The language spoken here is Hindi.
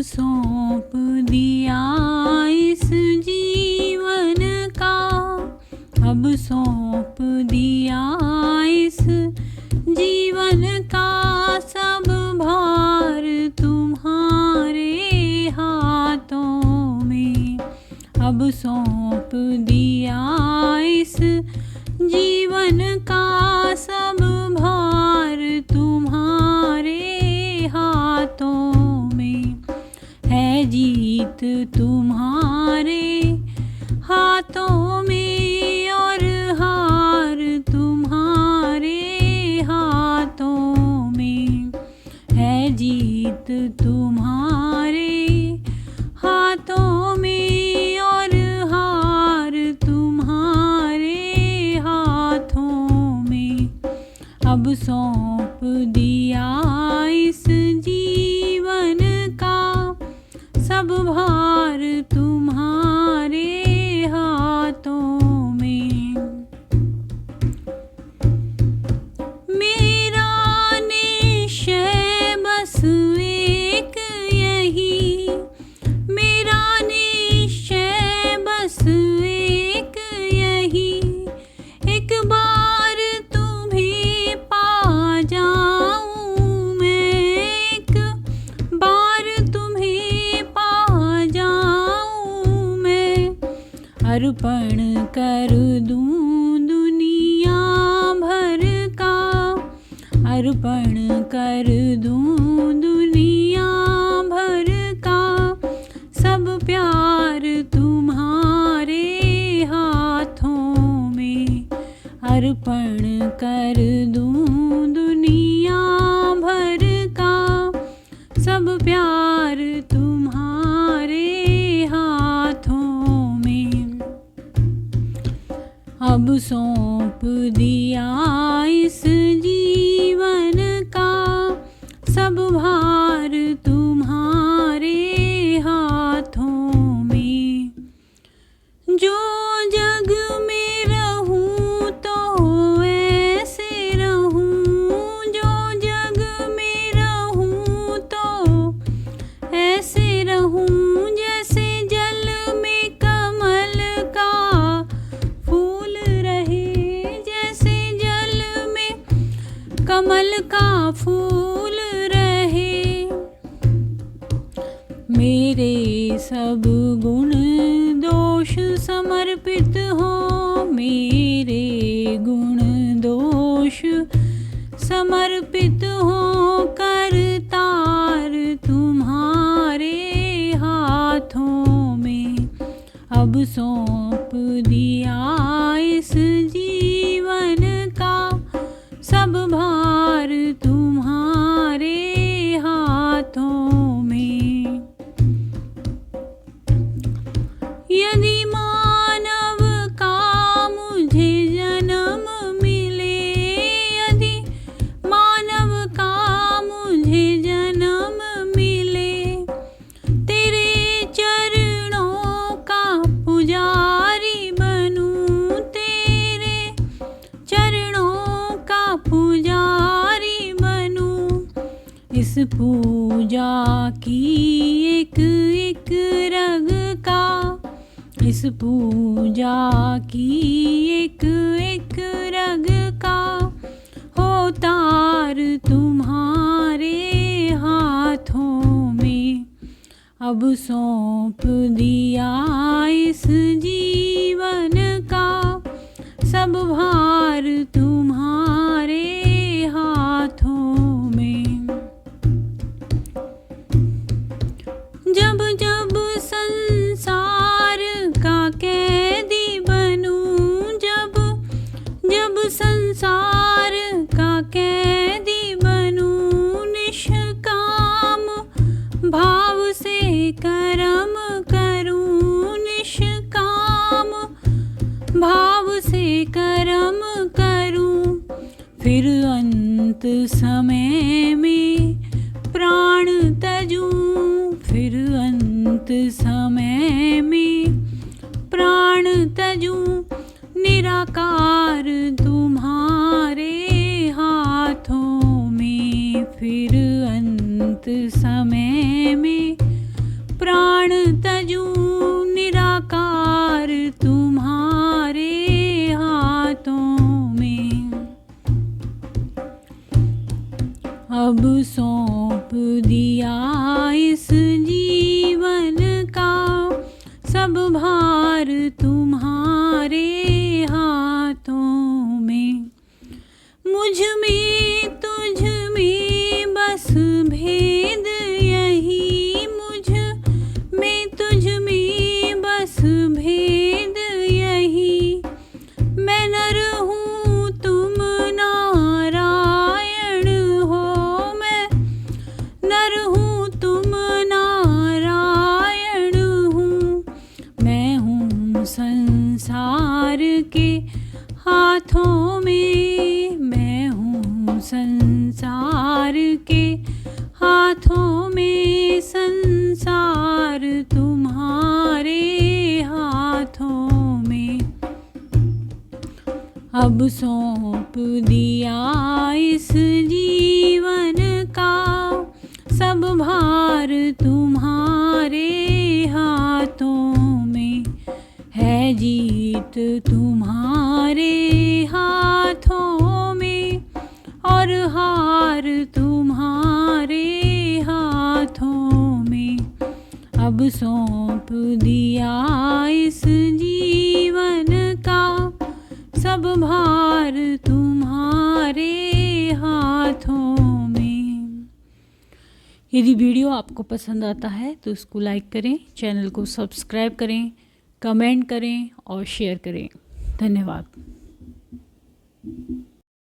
सौंप दिया इस जीवन का, अब सौंप दिया इस जीवन का सब भार तुम्हारे हाथों में। अब सौंप दिया इस जीवन का सब भार तुम्हारे हाथों में। है जीत तुम्हारे हाथों में और हार तुम्हारे हाथों में। है जीत तुम्हारे हाथों में और हार तुम्हारे हाथों में। अब सौंप दिया इस जीवन का सब भार तुम्हारे हाथों में। मेरा निश्चय बस एक यही, मेरा निश्चय बस एक यही, एक बार तुम्हें पा जाऊं मैं, एक बार तुम्हें पा जाऊं मैं। अर्पण कर दूं दुनिया भर का, अर्पण कर दूं दुनिया भर का सब प्यार तुम्हारे हाथों में। अर्पण कर दूं दुनिया भर का सब प्यार तुम्हारे हाथों में। अब सौंप दिया इस जीवन का सब भार तुम्हारे हाथों में। जो जग में रहूं तो ऐसे रहूं, जो जग में रहूं तो ऐसे रहूं, जैसे जल में कमल का फूल रहे, जैसे जल में कमल का फूल रहे। मेरे सब गुण दोष समर्पित हो, मेरे गुण दोष समर्पित हो, करतार तुम्हारे हाथों में। अब सौंप दिया इस जीवन का सब भार तुम्हारे हाथों में। यदि मानव का मुझे जन्म मिले, यदि मानव का मुझे जन्म मिले, तेरे चरणों का पुजारी बनूं, तेरे चरणों का पुजारी बनूं। इस पूजा की एक एक रग का, इस पूजा की एक एक रग का हो तार तुम्हारे हाथों में। अब सौंप दिया इस जीवन का सब भार तुम्हारे हाथों में। जब जब संसार का कैदी बनूं, जब जब संसार का कैदी बनूं, निष्काम भाव से कर्म करूं, निष्काम भाव से कर्म करूं। फिर अंत समय में प्राण तजूं, फिर अंत समय में प्राण तजूं। निराकार तुम्हारे हाथों में, फिर अंत समय में प्राण तजूं निराकार तुम्हारे हाथों में। अब सौंप दिया इस जीवन का सब भार तुम्हारे हाथों में। मुझ में तुझ में बस भेद यही, मुझ में तुझ में बस भेद यही। मैं नर हूँ तुम नारायण हो, मैं नर हूँ तुम नारायण हूँ। मैं हूँ संसार के हाथों में, मैं हूँ संसार के हाथों में। संसार तुम्हारे हाथों में। अब सौंप दिया इस जीवन का सब भार तुम्हारे हाथों में। है जीत तुम्हारे हाथों में और हार तुम्हारे हाथों में। अब सौंप दिया इस जीवन का सब भार तुम्हारे हाथों में। यदि वीडियो आपको पसंद आता है तो इसको लाइक करें, चैनल को सब्सक्राइब करें, कमेंट करें और शेयर करें। धन्यवाद।